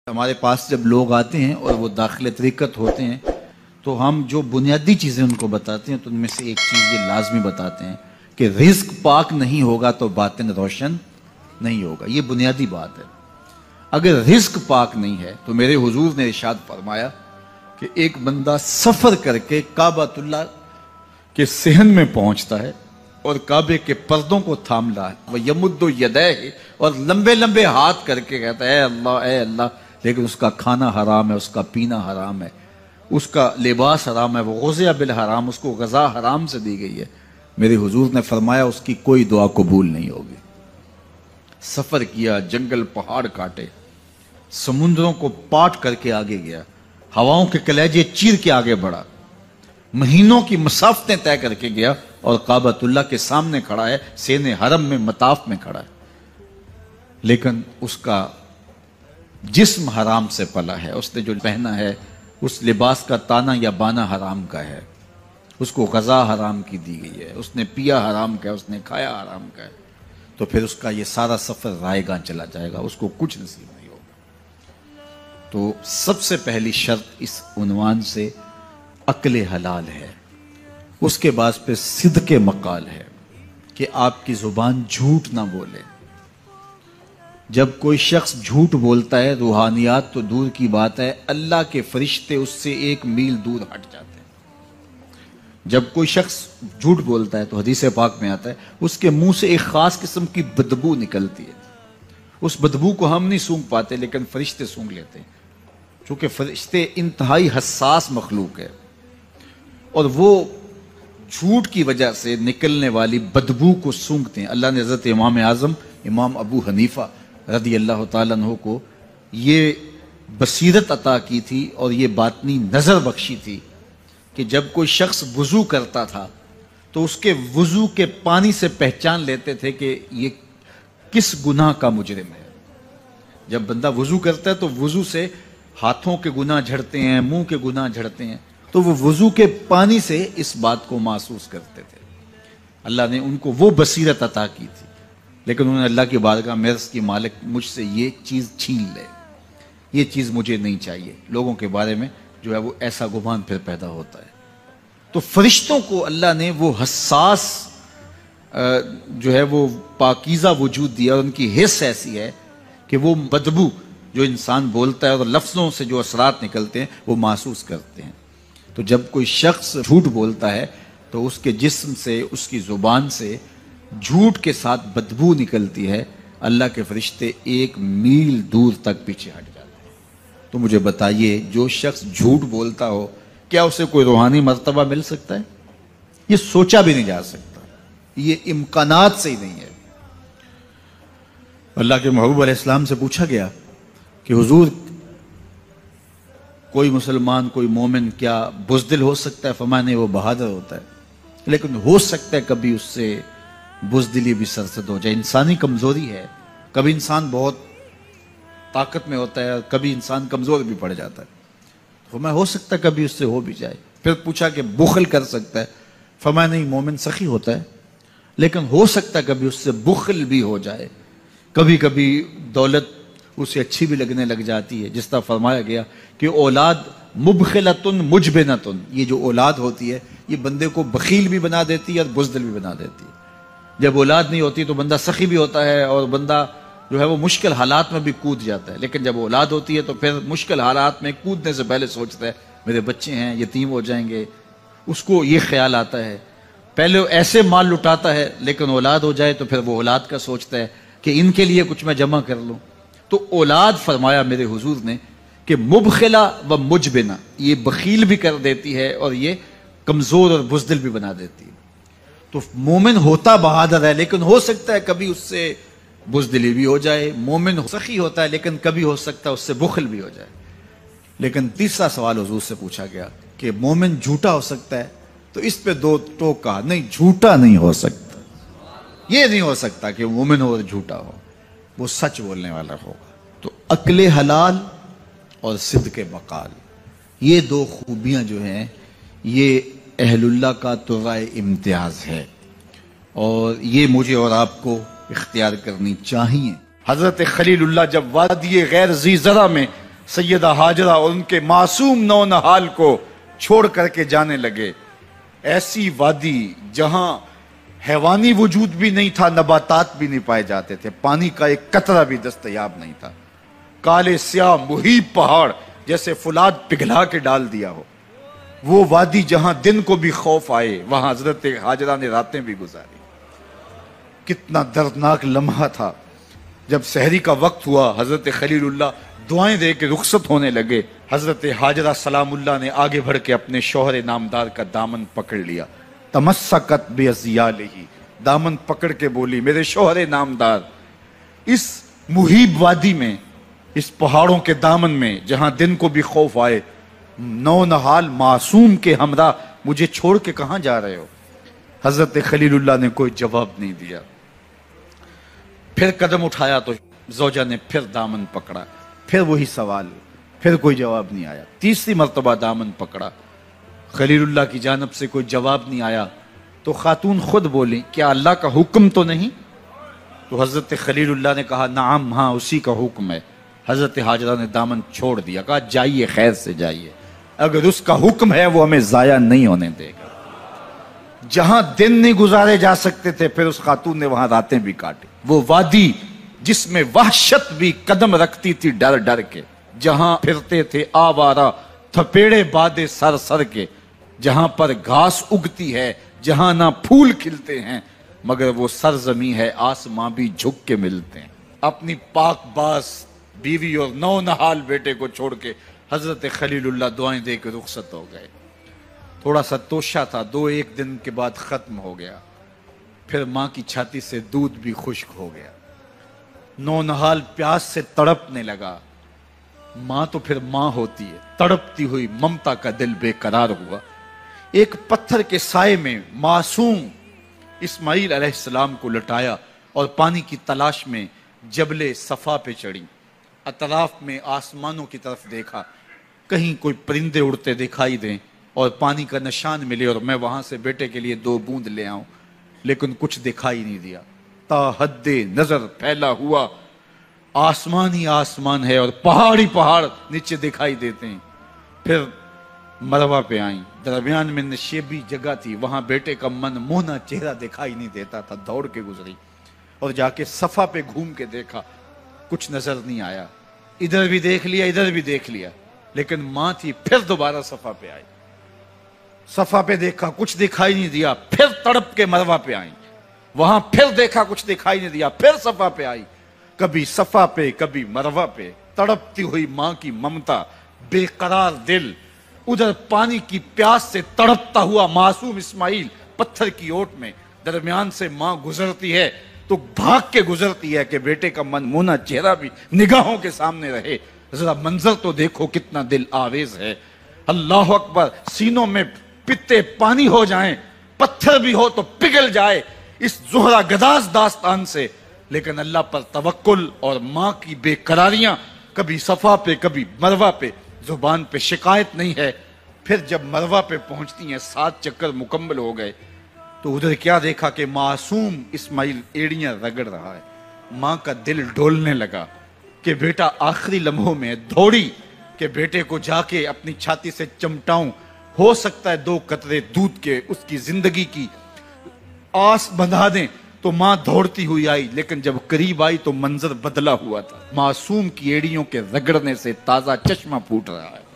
ہمارے پاس جب لوگ آتے ہیں اور وہ داخل طریقت ہوتے ہیں تو ہم جو بنیادی چیزیں ان کو بتاتے ہیں تو ان میں سے ایک چیز یہ لازمی بتاتے ہیں کہ رزق پاک نہیں ہوگا تو باطن روشن نہیں ہوگا. یہ بنیادی بات ہے. اگر رزق پاک نہیں ہے تو میرے حضور نے ارشاد فرمایا کہ ایک بندہ سفر کر کے کعبۃ اللہ کے صحن میں پہنچتا ہے اور کعبے کے پردوں کو تھام رہا ہے, وہ یمد یدیہ, اور لمبے لمبے ہاتھ کر کے کہتا ہے اے اللہ, لیکن اس کا کھانا حرام ہے, اس کا پینا حرام ہے, اس کا لباس حرام ہے, وہ غزیہ بالحرام, اس کو غذا حرام سے دی گئی ہے. میرے حضور نے فرمایا اس کی کوئی دعا قبول نہیں ہوگی. سفر کیا, جنگل پہاڑ کاٹے, سمندروں کو پاٹ کر کے آگے گیا, ہواؤں کے کلیجے چیر کے آگے بڑھا, مہینوں کی مسافتیں طے کر کے گیا اور کعبۃ اللہ کے سامنے کھڑا ہے, سین حرم میں مطاف میں کھڑا ہے, لیکن اس کا جسم حرام سے پلا ہے. اس نے جو پہنا ہے اس لباس کا تانا یا بانا حرام کا ہے, اس کو غذا حرام کی دی گئی ہے, اس نے پیا حرام کا ہے, اس نے کھایا حرام کا ہے, تو پھر اس کا یہ سارا سفر رائے گاں چلا جائے گا, اس کو کچھ نصیب نہیں ہوگا. تو سب سے پہلی شرط اس عنوان سے عقل حلال ہے. اس کے بعد پہ صدق مقال ہے کہ آپ کی زبان جھوٹ نہ بولے. جب کوئی شخص جھوٹ بولتا ہے, روحانیات تو دور کی بات ہے, اللہ کے فرشتے اس سے 1 میل دور ہٹ جاتے ہیں. جب کوئی شخص جھوٹ بولتا ہے تو حدیث پاک میں آتا ہے اس کے منہ سے ایک خاص قسم کی بدبو نکلتی ہے. اس بدبو کو ہم نہیں سونگھ پاتے لیکن فرشتے سونگھ لیتے ہیں, چونکہ فرشتے انتہائی حساس مخلوق ہے اور وہ جھوٹ کی وجہ سے نکلنے والی بدبو کو سونگھتے ہیں. اللہ نے حضرت امام اعظم امام ابو حنیفہ رضی اللہ تعالیٰ عنہ کو یہ بصیرت عطا کی تھی اور یہ باطنی نظر بخشی تھی کہ جب کوئی شخص وضو کرتا تھا تو اس کے وضو کے پانی سے پہچان لیتے تھے کہ یہ کس گناہ کا مجرم ہے. جب بندہ وضو کرتا ہے تو وضو سے ہاتھوں کے گناہ جھڑتے ہیں, منہ کے گناہ جھڑتے ہیں, تو وہ وضو کے پانی سے اس بات کو محسوس کرتے تھے. اللہ نے ان کو وہ بصیرت عطا کی تھی, لیکن انہوں نے اللہ کی بارگاہ میں عرض کی مالک مجھ سے یہ چیز چھین لے, یہ چیز مجھے نہیں چاہیے. لوگوں کے بارے میں جو ہے وہ ایسا گمان پھر پیدا ہوتا ہے. تو فرشتوں کو اللہ نے وہ حساس جو ہے وہ پاکیزہ وجود دیا, اور ان کی حس ایسی ہے کہ وہ بدبو جو انسان بولتا ہے اور لفظوں سے جو اثرات نکلتے ہیں وہ محسوس کرتے ہیں. تو جب کوئی شخص جھوٹ بولتا ہے تو اس کے جسم سے, اس کی زبان سے جھوٹ کے ساتھ بدبو نکلتی ہے. اللہ کے فرشتے 1 میل دور تک پیچھے ہٹ جاتے ہیں. تو مجھے بتائیے, جو شخص جھوٹ بولتا ہو کیا اسے کوئی روحانی مرتبہ مل سکتا ہے؟ یہ سوچا بھی نہیں جا سکتا, یہ امکانات سے ہی نہیں ہے. اللہ کے محبوب علیہ السلام سے پوچھا گیا کہ حضور کوئی مسلمان, کوئی مومن کیا بزدل ہو سکتا ہے؟ فرمایا نہیں, وہ بہادر ہوتا ہے, لیکن ہو سکتا ہے کبھی اس سے بزدلی بھی سرزد ہو جائے. انسانی کمزوری ہے, کبھی انسان بہت طاقت میں ہوتا ہے اور کبھی انسان کمزور بھی پڑ جاتا ہے. فرمایا ہو سکتا ہے کبھی اس سے ہو بھی جائے. پھر پوچھا کہ بخل کر سکتا ہے؟ فرمایا نہیں, مومن سخی ہوتا ہے لیکن ہو سکتا ہے کبھی اس سے بخل بھی ہو جائے. کبھی کبھی دولت اسے اچھی بھی لگنے لگ جاتی ہے, جس طرح فرمایا گیا کہ اولاد مبخلتن مجبنتن, یہ جو اولاد ہوتی ہے یہ بندے کو بخیل بھی بنا دیتی ہے اور بزدل بھی بنا دیتی ہے. جب اولاد نہیں ہوتی تو بندہ سخی بھی ہوتا ہے اور بندہ جو ہے وہ مشکل حالات میں بھی کود جاتا ہے, لیکن جب اولاد ہوتی ہے تو پھر مشکل حالات میں کودنے سے پہلے سوچتا ہے میرے بچے ہیں یتیم ہو جائیں گے. اس کو یہ خیال آتا ہے, پہلے ایسے مال لٹاتا ہے لیکن اولاد ہو جائے تو پھر وہ اولاد کا سوچتا ہے کہ ان کے لیے کچھ میں جمع کر لوں. تو اولاد فرمایا میرے حضور نے کہ مبخلہ و مجبنہ, یہ بخیل بھی کر دیتی ہے اور یہ کمزور اور بزدل بھی بنا دیتی ہے. تو مومن ہوتا بہادر ہے لیکن ہو سکتا ہے کبھی اس سے بزدلی بھی ہو جائے. مومن سخی ہوتا ہے لیکن کبھی ہو سکتا ہے اس سے بخل بھی ہو جائے. لیکن تیسرا سوال حضور سے پوچھا گیا کہ مومن جھوٹا ہو سکتا ہے؟ تو اس پہ 2 ٹوک کہا, نہیں جھوٹا نہیں ہو سکتا. یہ نہیں ہو سکتا کہ مومن ہو اور جھوٹا ہو, وہ سچ بولنے والا ہوگا. تو عقل حلال اور صدق مقال, یہ 2 خوبیاں جو ہیں یہ اہل اللہ کا طرائے امتیاز ہے, اور یہ مجھے اور آپ کو اختیار کرنی چاہیے. حضرت خلیل اللہ جب وادی غیر ذی زرع میں سیدہ ہاجرہ اور ان کے معصوم نونہال کو چھوڑ کر کے جانے لگے. ایسی وادی جہاں حیوانی وجود بھی نہیں تھا، نباتات بھی نہیں پائے جاتے تھے، پانی کا ایک قطرہ بھی دستیاب نہیں تھا. کالے سیاہ محیط پہاڑ جیسے فولاد پگھلا کے ڈال دیا ہو. وہ وادی جہاں دن کو بھی خوف آئے، وہاں حضرت ہاجرہ نے راتیں بھی گزاری. کتنا دردناک لمحہ تھا. جب سحری کا وقت ہوا، حضرت خلیل اللہ دعائیں دے کے رخصت ہونے لگے. حضرت ہاجرہ سلام اللہ نے آگے بڑھ کے اپنے شوہر نامدار کا دامن پکڑ لیا. تمسکت بعضیالہ، دامن پکڑ کے بولی میرے شوہر نامدار، اس محیب وادی میں، اس پہاڑوں کے دامن میں جہاں دن کو بھی خوف آئے، نونہال معصوم کے ہمراہ مجھے چھوڑ کے کہاں جا رہے ہو؟ حضرت خلیل اللہ نے کوئی جواب نہیں دیا. پھر قدم اٹھایا تو زوجہ نے پھر دامن پکڑا، پھر وہی سوال، پھر کوئی جواب نہیں آیا. تیسری مرتبہ دامن پکڑا، خلیل اللہ کی جانب سے کوئی جواب نہیں آیا. تو خاتون خود بولی کیا اللہ کا حکم تو نہیں؟ تو حضرت خلیل اللہ نے کہا نعم، ہاں اسی کا حکم ہے. حضرت ہاجرہ نے دامن چھوڑ دیا، کہا جائیے، خیر سے جائیے، اگر اس کا حکم ہے وہ ہمیں ضائع نہیں ہونے دے گا. جہاں دن نہیں گزارے جا سکتے تھے پھر اس خاتون نے وہاں راتیں بھی کاٹی. وہ وادی جس میں وحشت بھی قدم رکھتی تھی ڈر ڈر کے، جہاں پھرتے تھے آوارہ تھپیڑے بادے سر سر کے، جہاں پر گھاس اگتی ہے، جہاں نہ پھول کھلتے ہیں، مگر وہ سرزمین ہے آسماں بھی جھک کے ملتے ہیں. اپنی پاک باز بیوی اور نونہال بیٹے کو چھوڑ کے حضرت خلیل اللہ دعائیں دے کے رخصت ہو گئے. تھوڑا سا توشہ تھا، 2-1 دن کے بعد ختم ہو گیا. پھر ماں کی چھاتی سے دودھ بھی خشک ہو گیا. نونہال پیاس سے تڑپنے لگا. ماں تو پھر ماں ہوتی ہے، تڑپتی ہوئی ممتا کا دل بے قرار ہوا. ایک پتھر کے سائے میں معصوم اسماعیل علیہ السلام کو لٹایا اور پانی کی تلاش میں جبل صفا پہ چڑھی. اطراف میں آسمانوں کی طرف دیکھا، کہیں کوئی پرندے اڑتے دکھائی دیں اور پانی کا نشان ملے اور میں وہاں سے بیٹے کے لیے 2 بوند لے آؤں، لیکن کچھ دکھائی نہیں دیا. تا حد نظر پھیلا ہوا آسمان ہی آسمان ہے اور پہاڑی پہاڑ نیچے دکھائی دیتے ہیں. پھر مروہ پہ آئیں، درمیان میں نشیبی جگہ تھی، وہاں بیٹے کا من موہنا چہرہ دکھائی نہیں دیتا تھا. دوڑ کے گزری اور جا کے صفا پہ گھوم کے دیکھا، کچھ نظر نہیں آیا. ادھر بھی دیکھ لیا، ادھر بھی دیکھ لیا، لیکن ماں تھی. پھر دوبارہ صفا پہ آئی، صفا پہ دیکھا، کچھ دکھائی نہیں دیا. پھر تڑپ کے مروہ پہ آئیں، وہاں پھر دیکھا، کچھ دکھائی نہیں دیا. پھر صفا پہ آئی، کبھی صفا پہ کبھی مروہ پہ. تڑپتی ہوئی ماں کی ممتا، بے قرار دل. ادھر پانی کی پیاس سے تڑپتا ہوا معصوم اسماعیل پتھر کی اوٹ میں. درمیان سے ماں گزرتی ہے تو بھاگ کے گزرتی ہے کہ بیٹے کا من مونا چہرہ بھی نگاہوں کے سامنے رہے. ذرا منظر تو دیکھو کتنا دل آویز ہے. اللہ اکبر، سینوں میں پتے پانی ہو جائیں، پتھر بھی ہو تو پگھل جائے اس زہرہ گداز داستان سے. لیکن اللہ پر توکل اور ماں کی بے قراریاں، کبھی صفا پہ کبھی مروہ پہ، زبان پہ شکایت نہیں ہے. پھر جب مروہ پہ پہنچتی ہیں، 7 چکر مکمل ہو گئے، تو ادھر کیا دیکھا کہ معصوم اسماعیل ایڑیاں رگڑ رہا ہے. ماں کا دل ڈولنے لگا کہ بیٹا آخری لمحوں میں. دوڑی کہ بیٹے کو جا کے اپنی چھاتی سے چمٹاؤں، ہو سکتا ہے 2 قطرے دودھ کے اس کی زندگی کی آس بندھا دیں. تو ماں دوڑتی ہوئی آئی، لیکن جب قریب آئی تو منظر بدلا ہوا تھا. معصوم کی ایڑیوں کے رگڑنے سے تازہ چشمہ پھوٹ رہا ہے.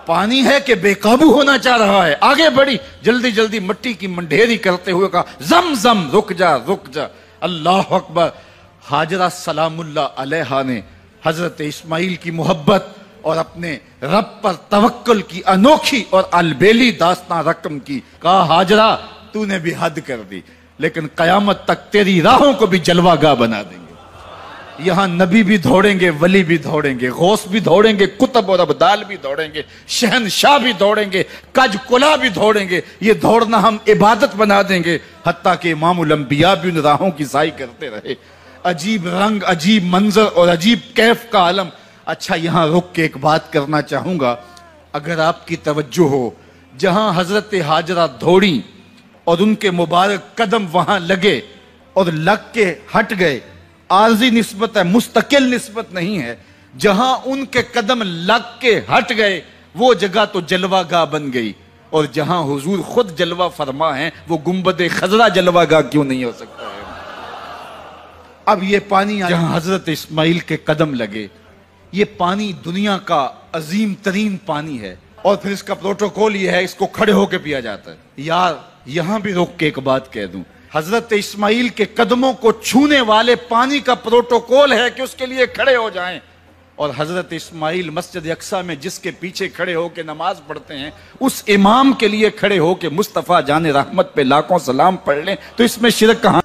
پانی ہے کہ بے قابو ہونا چاہ رہا ہے. آگے بڑھی، جلدی جلدی مٹی کی منڈھیری کرتے ہوئے کہا زم زم، رک جا رک جا. اللہ اکبر. ہاجرہ سلام اللہ علیہا نے حضرت اسماعیل کی محبت اور اپنے رب پر توکل کی انوکھی اور البیلی داستان رقم کی. کہا ہاجرہ تو نے بھی حد کر دی، لیکن قیامت تک تیری راہوں کو بھی جلوہ گاہ بنا دیں گے. یہاں نبی بھی دوڑیں گے، ولی بھی دوڑیں گے، غوث بھی دوڑیں گے، کتب اور ابدال بھی دوڑیں گے، شہنشاہ بھی دوڑیں گے، کج کلا بھی دوڑیں گے. یہ دوڑنا ہم عبادت بنا دیں گے، حتیٰ کہ امام الانبیاء بھی ان راہوں کی سائی کرتے رہے. عجیب رنگ، عجیب منظر اور عجیب کیف کا عالم. اچھا، یہاں رک کے ایک بات کرنا چاہوں گا، اگر آپ کی توجہ ہو. جہاں حضرت ہاجرہ دوڑی اور ان کے مبارک قدم وہاں لگے اور لگ کے ہٹ گئے، عارضی نسبت ہے، مستقل نسبت نہیں ہے. جہاں ان کے قدم لگ کے ہٹ گئے وہ جگہ تو جلوہ گاہ بن گئی، اور جہاں حضور خود جلوہ فرما ہیں وہ گنبد خضرا جلوہ گاہ کیوں نہیں ہو سکتا ہے؟ اب یہ پانی جہاں حضرت اسماعیل کے قدم لگے، یہ پانی دنیا کا عظیم ترین پانی ہے، اور پھر اس کا پروٹوکول یہ ہے اس کو کھڑے ہو کے پیا جاتا ہے۔ یار یہاں بھی رک کے ایک بات کہہ دوں، حضرت اسماعیل کے قدموں کو چھونے والے پانی کا پروٹوکول ہے کہ اس کے لیے کھڑے ہو جائیں، اور حضرت اسماعیل مسجد اقصی میں جس کے پیچھے کھڑے ہو کے نماز پڑھتے ہیں اس امام کے لیے کھڑے ہو کے مصطفیٰ جان رحمت پہ لاکھوں سلام پڑھ لیں، تو اس میں شرک کہاں؟